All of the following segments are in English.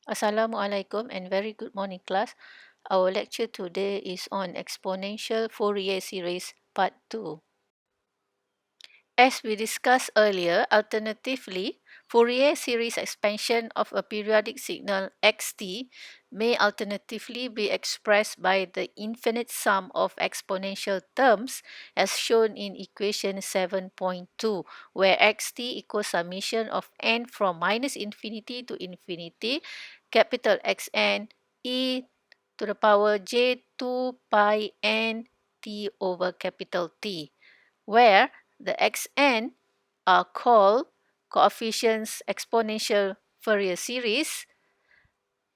Assalamualaikum and very good morning class. Our lecture today is on exponential Fourier series part 2. As we discussed earlier, alternatively, Fourier series expansion of a periodic signal xt may alternatively be expressed by the infinite sum of exponential terms as shown in equation 7.2, where xt equals summation of n from minus infinity to infinity, capital Xn e to the power j2 pi n t over capital T, where the xn are called coefficients exponential Fourier series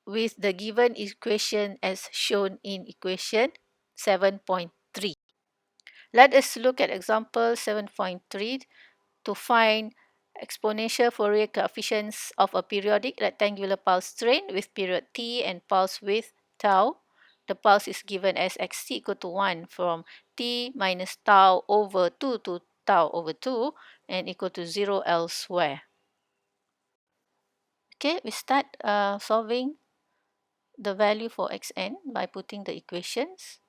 with the given equation as shown in equation 7.3. Let us look at example 7.3 to find exponential Fourier coefficients of a periodic rectangular pulse train with period t and pulse width tau. The pulse is given as xt equal to 1 from t minus tau over 2 to tau over 2 and equal to 0 elsewhere. Okay, we start solving the value for xn by putting the equations.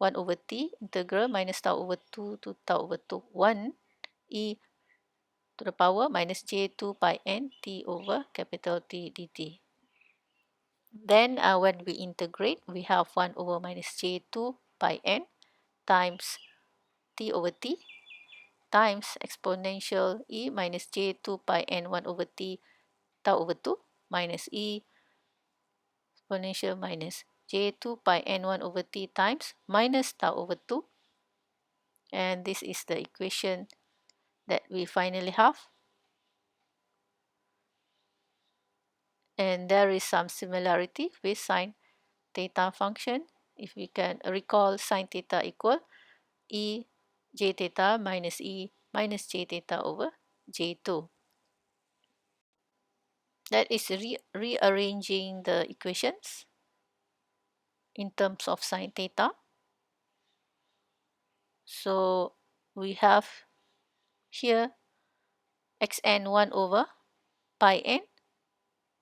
1 over t integral minus tau over 2 to tau over 2 1 e to the power minus j2 pi n t over capital T dt. Then when we integrate, we have 1 over minus j2 pi n times t over t times exponential e minus j2 pi n 1 over t tau over 2 minus e exponential minus j2 pi n 1 over t times minus tau over 2. And this is the equation that we finally have. And there is some similarity with sine theta function. If we can recall, sine theta equal e j theta minus e minus j theta over j2. That is rearranging the equations in terms of sine theta. So we have here xn 1 over pi n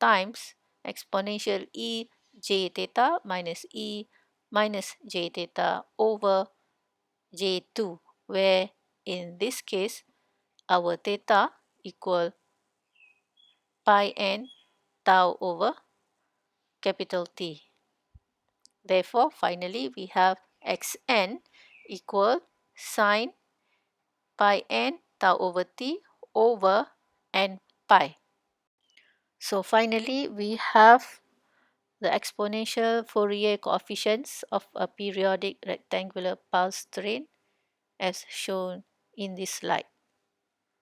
times exponential e j theta minus e minus j theta over j2, where in this case our theta equal pi n tau over capital T. Therefore, finally we have xn equal sine pi n tau over T over n pi. So finally we have the exponential Fourier coefficients of a periodic rectangular pulse train as shown in this slide.